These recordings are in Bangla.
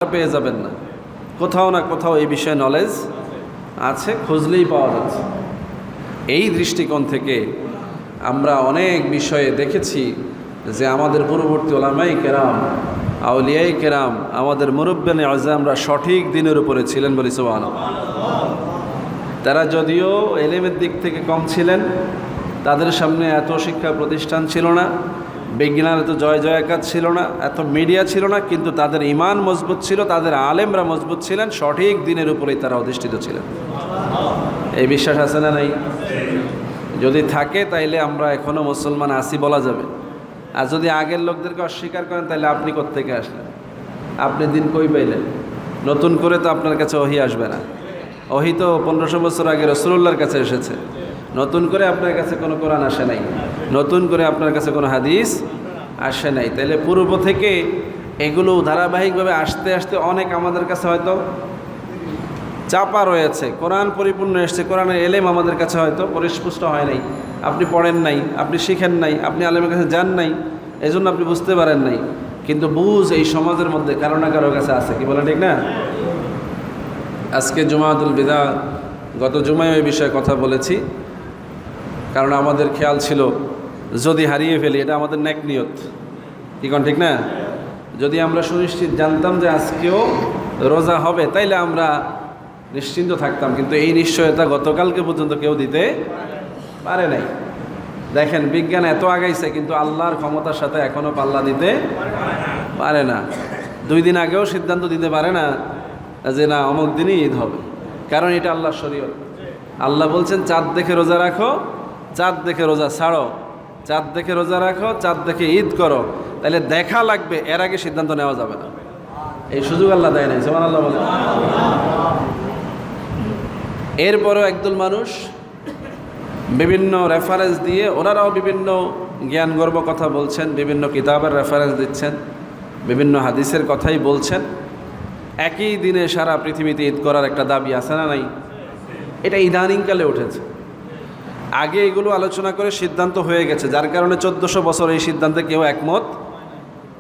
পেয়ে যাবেন না, কোথাও না কোথাও এই বিষয়ে নলেজ আছে, খুঁজলেই পাওয়া যাচ্ছে। এই দৃষ্টিকোণ থেকে আমরা অনেক বিষয়ে দেখেছি যে আমাদের পূর্ববর্তী ওলামায়ে কেরাম, আউলিয়ায়ে কেরাম, আমাদের মুরব্বিয়ানে আযমরা সঠিক দিনের উপরে ছিলেন বলি সুবহানাল্লাহ। তারা যদিও এলেমের দিক থেকে কম ছিলেন, তাদের সামনে এত শিক্ষা প্রতিষ্ঠান ছিল না, বিজ্ঞানের এত জয় জয়কার ছিল না, এত মিডিয়া ছিল না, কিন্তু তাদের ঈমান মজবুত ছিল, তাদের আলেমরা মজবুত ছিলেন, সঠিক দিনের উপরেই তারা অধিষ্ঠিত ছিলেন। এই বিশ্বাস আছে না নাই? যদি থাকে তাইলে আমরা এখনও মুসলমান আছি বলা যাবে। আর যদি আগের লোকদেরকে অস্বীকার করেন তাহলে আপনি কোত্থেকে আসলেন? আপনি দিন কই পাইলেন? নতুন করে তো আপনার কাছে ওহী আসবে না। ওহী তো 1500 বছর আগে রাসূলুল্লাহর কাছে এসেছে। নতুন করে আপনার কাছে কোনো কোরআন আসে নাই, নতুন করে আপনার কাছে কোনো হাদিস আসে নাই। তাইলে পূর্ব থেকে এগুলো ধারাবাহিকভাবে আসতে আসতে অনেক আমাদের কাছে হয়তো চাপা রয়েছে। কোরআন পরিপূর্ণ এসছে, কোরআনের এলেম আমাদের কাছে হয়তো পরিস্পুষ্ট হয় নাই। আপনি পড়েন নাই, আপনি শিখেন নাই, আপনি আলেমের কাছে যান নাই, এই জন্য আপনি বুঝতে পারেন নাই। কিন্তু বুঝ এই সমাজের মধ্যে কারো না কারো কাছে আছে, কি বলে ঠিক না? আজকে জুমাতুল বিদা, গত জুমায় ওই বিষয়ে কথা বলেছি, কারণ আমাদের খেয়াল ছিল যদি হারিয়ে ফেলি এটা আমাদের নেক নিয়ত, কি কোন ঠিক না? যদি আমরা সুনিশ্চিত জানতাম যে আজকেও রোজা হবে তাইলে আমরা নিশ্চিন্ত থাকতাম, কিন্তু এই নিশ্চয়তা গতকালকে পর্যন্ত কেউ দিতে পারে নাই। দেখেন বিজ্ঞান এত আগাইছে, কিন্তু আল্লাহর ক্ষমতার সাথে এখনও পাল্লা দিতে পারে না। 2 দিন আগেও সিদ্ধান্ত দিতে পারে না যে না অমুক দিনই ঈদ হবে, কারণ এটা আল্লাহর শরীয়ত। আল্লাহ বলছেন চাঁদ দেখে রোজা রাখো, চাঁদ দেখে রোজা ছাড়ো, চাঁদ দেখে রোজা রাখো, চাঁদ দেখে ঈদ করো। তাহলে দেখা লাগবে, এর আগে সিদ্ধান্ত নেওয়া যাবে না। এই সুযোগ আল্লাহ দেয় নাই, সুবহানাল্লাহ বলে। এরপরও একদল মানুষ বিভিন্ন রেফারেন্স দিয়ে, ওনারাও বিভিন্ন জ্ঞানগর্ব কথা বলছেন, বিভিন্ন কিতাবের রেফারেন্স দিচ্ছেন, বিভিন্ন হাদিসের কথাই বলছেন। একই দিনে সারা পৃথিবীতে ঈদ করার একটা দাবি আছে না নাই? এটা ইদানিংকালে উঠেছে। আগে এগুলো আলোচনা করে সিদ্ধান্ত হয়ে গেছে, যার কারণে 1400 বছর এই সিদ্ধান্তে কেউ একমত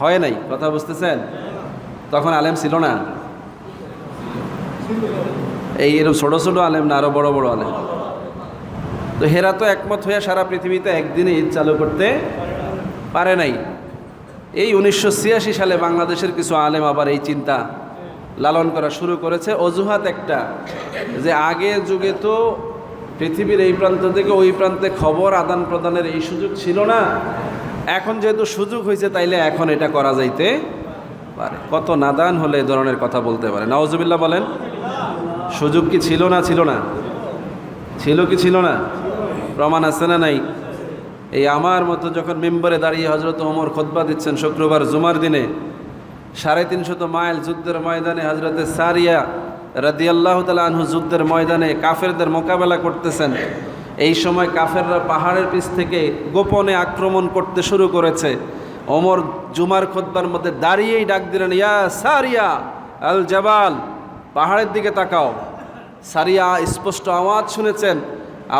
হয় নাই। কথা বুঝতেছেন? তখন আলেম ছিল না, এই এরকম ছোটো ছোটো আলেম না, আরও বড় বড় আলেম। তো হেরা তো একমত হয়ে সারা পৃথিবীতে একদিনে ঈদ চালু করতে পারে নাই। এই 1986 সালে বাংলাদেশের কিছু আলেম আবার এই চিন্তা লালন করা শুরু করেছে। অজুহাত একটা, যে আগের যুগে তো পৃথিবীর এই প্রান্ত থেকে ওই প্রান্তে খবর আদান প্রদানের এই সুযোগ ছিল না, এখন যেহেতু সুযোগ হয়েছে তাইলে এখন এটা করা যাইতে পারে। কত নাদান হলে এই ধরনের কথা বলতে পারে? নাউজুবিল্লাহ বলেন। সুযোগ কি ছিল না? ছিল না? ছিল কি ছিল না? প্রমাণ আছে না নাই? এই আমার মতো যখন মিম্বরে দাঁড়িয়ে হযরত ওমর খুতবা দিচ্ছেন শুক্রবার জুমার দিনে, 350 মাইল যুদ্ধের ময়দানে হযরতে সারিয়া রাদিয়াল্লাহু তাআলা আনহু যুদ্ধের ময়দানে কাফেরদের মোকাবেলা করতেছেন। এই সময় কাফেররা পাহাড়ের পিছ থেকে গোপনে আক্রমণ করতে শুরু করেছে। ওমর জুমার খুতবার মধ্যে দাঁড়িয়েই ডাক দিলেন, ইয়া সারিয়া আল জাবাল, পাহাড়ের দিকে তাকাও। সারিয়া স্পষ্ট আওয়াজ শুনেছেন,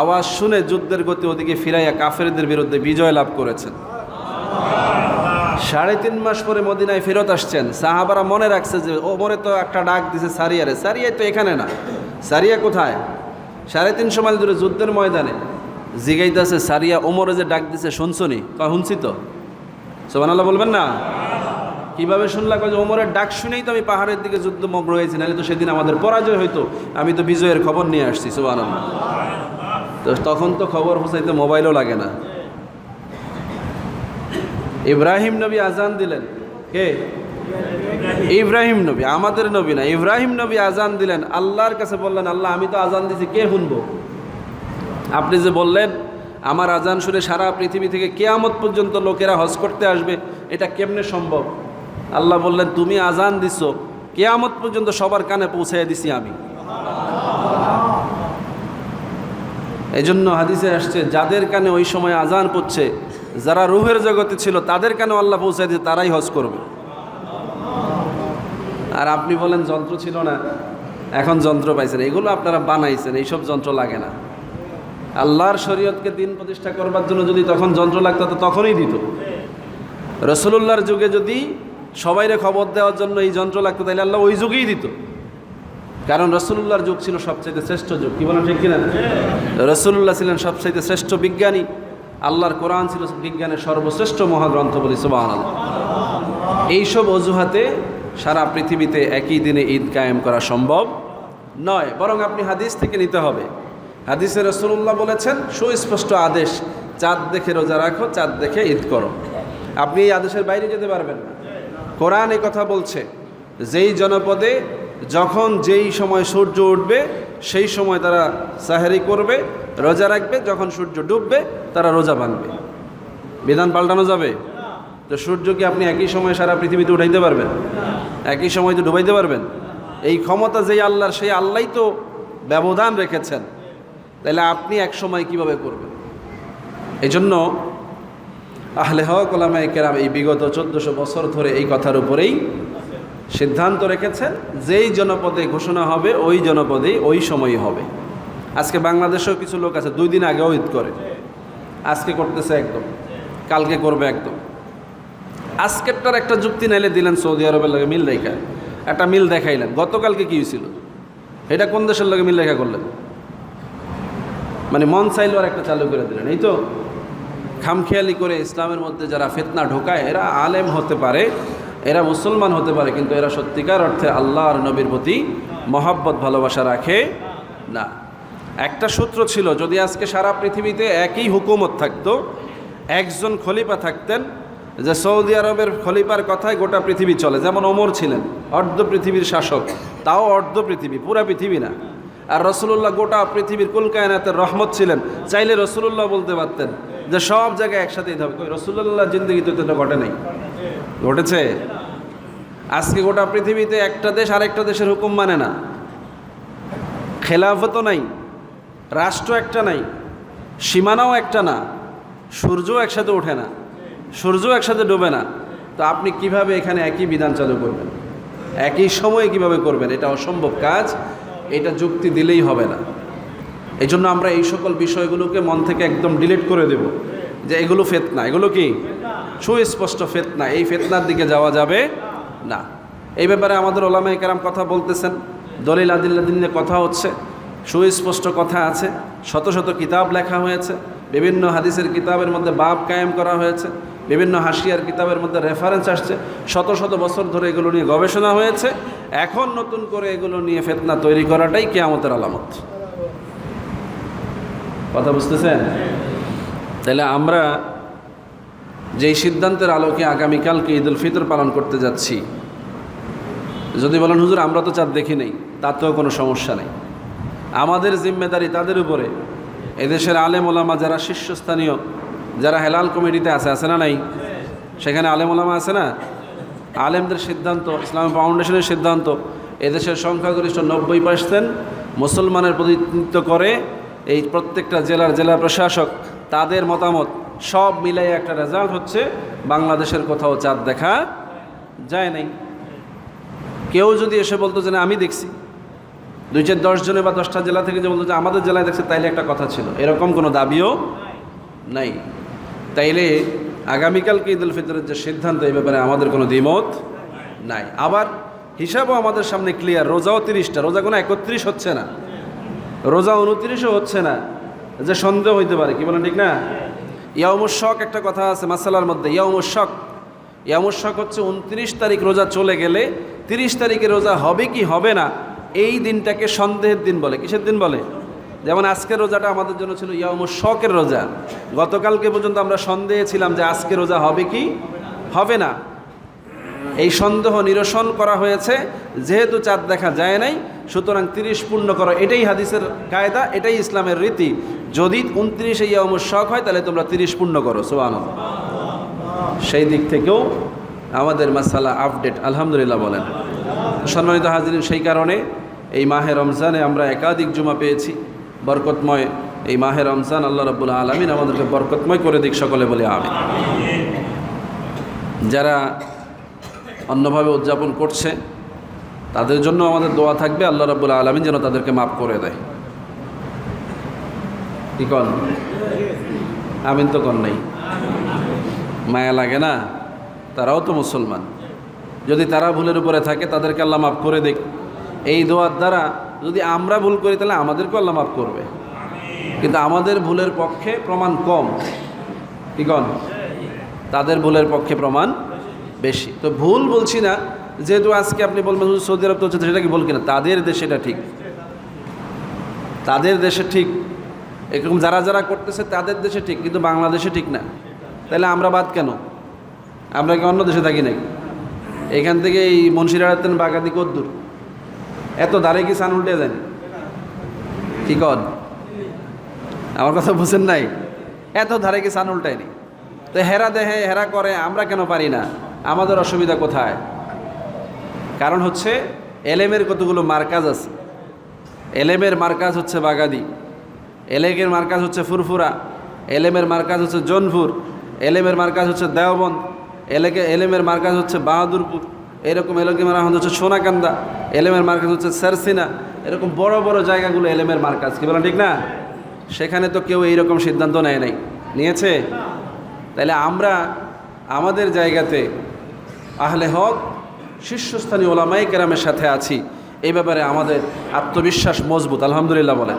আওয়াজ শুনে যুদ্ধের গতি ওদিকে ফিরাইয়া কাফেরদের বিরুদ্ধে বিজয় লাভ করেছেন। 3.5 মাস পরে মদিনায় ফেরত আসছেন। সাহাবারা মনে রাখছে যে ওমরে তো একটা ডাক দিছে সারিয়ারে, সারিয়া তো এখানে না, সারিয়া কোথায়? 350 মাইল দূরে যুদ্ধের ময়দানে। জিগাইতেছে সারিয়া, ওমরে যে ডাক দিছে শুনছনি? শুনছি তো। সুবহানাল্লাহ বলবেন না? কিভাবে শুনলা? যে ওমরের ডাক শুনেই তো আমি পাহাড়ের দিকে যুদ্ধ মগ্ন হয়েছি, নাহলে তো সেদিন আমাদের পরাজয় হইতো, আমি তো বিজয়ের খবর নিয়ে আসছি। সুবহানাল্লাহ। তো তখন তো খবর পৌঁছাইতে মোবাইলও লাগে না। ইব্রাহিম নবী আজান দিলেন। কে? ইব্রাহিম নবী, আমাদের নবী না। ইব্রাহিম নবী আজান দিলেন, আল্লাহর কাছে বললেন, আল্লাহ আমি তো আজান দিছি, কে শুনবো? আপনি যে বললেন আমার আজান শুনে সারা পৃথিবী থেকে কিয়ামত পর্যন্ত লোকেরা হজ করতে আসবে, এটা কেমনে সম্ভব? আল্লাহ বললেন, তুমি আজান দিছো, কিয়ামত পর্যন্ত সবার কানে পৌঁছাইয়া দিছি আমি। এই জন্য হাদিসে আসছে, যাদের কানে ওই সময় আজান পড়ছে, যারা রুহের জগতে ছিল তাদের কানে আল্লাহ পৌঁছায় দিয়ে তারাই হজ করবে। আর আপনি বলেন যন্ত্র ছিল না, এখন যন্ত্র পাইছেন। এগুলো আপনারা বানাইছেন, এইসব যন্ত্র লাগে না। আল্লাহর শরীয়তকে দিন প্রতিষ্ঠা করবার জন্য যদি তখন যন্ত্র লাগতো তো তখনই দিত। রাসূলুল্লাহর যুগে যদি সবাইরে খবর দেওয়ার জন্য এই যন্ত্র লাগতো, তাইলে আল্লাহ ওই যুগেই দিত। কারণ রসুল্লাহর যুগ ছিল সবচাইতে শ্রেষ্ঠ যুগ। কি বলেন ঠিক কিনা? রসুল্লাহ ছিলেন সবচাইতে শ্রেষ্ঠ বিজ্ঞানী, আল্লাহর কোরআন ছিল বিজ্ঞানের সর্বশ্রেষ্ঠ মহাগ্রন্থ, বলি সুবহানাল্লাহ। এইসব অজুহাতে সারা পৃথিবীতে একই দিনে ঈদ কায়েম করা সম্ভব নয়, বরং আপনি হাদিস থেকে নিতে হবে। হাদিসে রসুল্লাহ বলেছেন, সুস্পষ্ট আদেশ, চাঁদ দেখে রোজা রাখো, চাঁদ দেখে ঈদ করো। আপনি এই আদেশের বাইরে যেতে পারবেন না। কোরআন এই কথা বলছে, যেই জনপদে যখন যেই সময় সূর্য উঠবে সেই সময় তারা সাহেরি করবে, রোজা রাখবে, যখন সূর্য ডুববে তারা রোজা ভাঙবে। বিধান পাল্টানো যাবে? তো সূর্য কি আপনি একই সময় সারা পৃথিবীতে উঠাইতে পারবেন? একই সময় তো ডুবাইতে পারবেন? এই ক্ষমতা যেই আল্লাহর, সেই আল্লাহই তো ব্যবধান রেখেছেন, তাহলে আপনি এক সময় কিভাবে করবেন? এই জন্য আহলে হক ওলামায়ে কেরাম এই বিগত 1400 বছর ধরে এই কথার উপরেই সিদ্ধান্ত রেখেছেন, যেই জনপদে ঘোষণা হবে ওই জনপদেই ওই সময়ই হবে। আজকে বাংলাদেশেও কিছু লোক আছে 2 দিন আগেও ঈদ করে, আজকে করতেছে একদম, কালকে করবে একদম। আজকেরটার একটা যুক্তি নাইলে দিলেন সৌদি আরবের লগে মিল রেখা, একটা মিল দেখাইলেন। গতকালকে কী হয়েছিল, এটা কোন দেশের লগে মিল রেখা করলেন? মানে মন চাইলো আর একটা চালু করে দিলেন। এই তো খামখেয়ালি করে ইসলামের মধ্যে যারা ফিতনা ঢোকায়, এরা আলেম হতে পারে, এরা মুসলমান হতে পারে, কিন্তু এরা সত্যিকার অর্থে আল্লাহ আর নবীর প্রতি মহব্বত ভালোবাসা রাখে না। একটা সূত্র ছিল, যদি আজকে সারা পৃথিবীতে একই হুকুমত থাকতো, একজন খলিফা থাকতেন, যে সৌদি আরবের খলিফার কথায় গোটা পৃথিবী চলে, যেমন ওমর ছিলেন অর্ধ পৃথিবীর শাসক, তাও অর্ধ পৃথিবী, পুরা পৃথিবী না। আর রসুল্লাহ গোটা পৃথিবীর কুল কায়নাতের রহমত ছিলেন, চাইলে রসুল্লাহ বলতে পারতেন যে সব জায়গায় একসাথেই হবে। রসুল্লাহ জিন্দগিতে তো এটা ঘটে নাই, ঘটেছে? আজকে গোটা পৃথিবীতে একটা দেশ আরেকটা দেশের হুকুম মানে না, খেলাফতও নাই, রাষ্ট্র একটা নাই, সীমানাও একটা না, সূর্য একসাথে ওঠে না, সূর্য একসাথে ডুবে না। তো আপনি কিভাবে এখানে একই বিধান চালু করবেন, একই সময়ে কিভাবে করবেন? এটা অসম্ভব কাজ, এটা যুক্তি দিলেই হবে না। এই জন্য আমরা এই সকল বিষয়গুলোকে মন থেকে একদম ডিলিট করে দেব, যে এগুলো ফিতনা, এগুলো কি সুস্পষ্ট ফিতনা, এই ফিতনার দিকে যাওয়া যাবে না। এই ব্যাপারে আমাদের ওলামায়ে কেরাম কথা বলতেছেন, দলিল আদিল্লা নিয়ে কথা হচ্ছে, সুস্পষ্ট কথা আছে, শত শত কিতাব লেখা হয়েছে, বিভিন্ন হাদিসের কিতাবের মধ্যে বাব কায়েম করা হয়েছে, বিভিন্ন হাসিয়ার কিতাবের মধ্যে রেফারেন্স আসছে, শত শত বছর ধরে এগুলো নিয়ে গবেষণা হয়েছে। এখন নতুন করে এগুলো নিয়ে ফিতনা তৈরি করাটাই কিয়ামতের আলামত। কথা বুঝতেছেন? তাহলে আমরা যেই সিদ্ধান্তের আলোকে আগামীকালকে ঈদুল ফিতর পালন করতে যাচ্ছি, যদি বলেন হুজুর আমরা তো চাঁদ দেখি নেই, তাতেও কোনো সমস্যা নেই। আমাদের জিম্মেদারি তাদের উপরে, এদেশের আলেম ওলামা যারা শীর্ষস্থানীয়, যারা হেলাল কমিটিতে আছে না নাই? সেখানে আলেম ওলামা আছে না? আলেমদের সিদ্ধান্ত, ইসলাম ফাউন্ডেশনের সিদ্ধান্ত, এদেশের সংখ্যাগরিষ্ঠ 90% মুসলমানের প্রতিনিধিত্ব করে এই প্রত্যেকটা জেলা প্রশাসক, তাদের মতামত সব মিলাই একটা রেজাল্ট হচ্ছে, বাংলাদেশের কোথাও চাঁদ দেখা যায় নাই। কেউ যদি এসে বলতো যে না আমি দেখছি, 2-10 জনে বা 10টা জেলা থেকে যে বলতো যে আমাদের জেলায় দেখছে, তাইলে একটা কথা ছিল, এরকম কোনো দাবিও নাই। তাইলে আগামীকালকে ঈদুল ফিতরের যে সিদ্ধান্ত, এই ব্যাপারে আমাদের কোনো দ্বিমত নাই। আবার হিসাবও আমাদের সামনে ক্লিয়ার, রোজাও 30টা, রোজা কোনো 31 হচ্ছে না, রোজা 29ও হচ্ছে না, যে সন্দেহ হইতে পারে। কি বলেন ঠিক না? ইয়াউমুশ শক একটা কথা আছে মাসালার মধ্যে, ইয়াউমুশ শক হচ্ছে 29 তারিখ রোজা চলে গেলে 30 তারিখে রোজা হবে কি হবে না, এই দিনটাকে সন্দেহের দিন বলে। কিসের দিন বলে? যেমন আজকের রোজাটা আমাদের জন্য ছিল ইয়াউমুশ শকের রোজা, গতকালকে পর্যন্ত আমরা সন্দেহে ছিলাম যে আজকে রোজা হবে কি হবে না। এই সন্দেহ নিরসন করা হয়েছে, যেহেতু চাঁদ দেখা যায় নাই, সুতরাং 30 পূর্ণ করো, এটাই হাদিসের কায়দা, এটাই ইসলামের রীতি। যদি 29 ইয়াউমুশ শক হয়, তাহলে তোমরা 30 পূর্ণ করো। সুবহানাল্লাহ। সেই দিক থেকেও আমাদের মাসালা আপডেট, আলহামদুলিল্লাহ বলেন। সম্মানিত হাজিরিন, সেই কারণে এই মাহে রমজানে আমরা একাধিক জুমা পেয়েছি, বরকতময় এই মাহে রমজান আল্লাহ রাব্বুল আলামিন আমাদেরকে বরকতময় করে দিক, সকলে বলে আমিন। যারা অন্যভাবে উদযাপন করছে তাদের জন্য আমাদের দোয়া থাকবে, আল্লাহ রাব্বুল আলামিন যেন তাদেরকে মাফ করে দেয়। কি কন? আমিন তো কন নাই? মায়া লাগে না? তারাও তো মুসলমান, যদি তারা ভুলের উপরে থাকে তাদেরকে আল্লাহ মাফ করে দেখ। এই দোয়ার দ্বারা যদি আমরা ভুল করি তাহলে আমাদেরকেও আল্লাহ মাফ করবে, কিন্তু আমাদের ভুলের পক্ষে প্রমাণ কম, কি কন? তাদের ভুলের পক্ষে প্রমাণ বেশি। তো ভুল বলছি না, যেহেতু আজকে আপনি বলবেন সৌদি আরব তো হচ্ছে, সেটা কি ভুল কিনা? তাদের দেশে এটা ঠিক, তাদের দেশে ঠিক, এরকম যারা যারা করতেছে তাদের দেশে ঠিক, কিন্তু বাংলাদেশে ঠিক না। তাহলে আমরা বাদ কেন? আমরা কি অন্য দেশে থাকি নাকি? এখান থেকে এই মুন্সিরাতেন বাগাদি কদ্দুর, এত ধারে কি সান উল্টে যায়নি? কি কন? আমার কথা বুঝেন নাই? এত ধারে কি সান উল্টায়নি? তো হেরা দেহে হেরা করে, আমরা কেন পারি না? আমাদের অসুবিধা কোথায়? কারণ হচ্ছে এলেমের কতগুলো মার্কাজ আছে। এলেমের মার্কাজ হচ্ছে বাগাদি, এলেমের মার্কাজ হচ্ছে ফুরফুরা, এলেমের মার্কাজ হচ্ছে জোনপুর, এলেমের মার্কাজ হচ্ছে দেওবন্দ, এলেমের মার্কাজ হচ্ছে বাহাদুরপুর, এরকম এলেমের মার্কাজ হচ্ছে সোনাকান্দা, এলেমের মার্কাজ হচ্ছে সারসিনা। এরকম বড় বড় জায়গাগুলো এলেমের মার্কাজ, কি বলেন ঠিক না? সেখানে তো কেউ এইরকম সিদ্ধান্ত নেয় নাই, নিয়েছে? তাইলে আমরা আমাদের জায়গাতে আহলে হক শীর্ষস্থানীয় ওলামায়ে কেরামের সাথে আছি, এই ব্যাপারে আমাদের আত্মবিশ্বাস মজবুত, আলহামদুলিল্লাহ বলেন।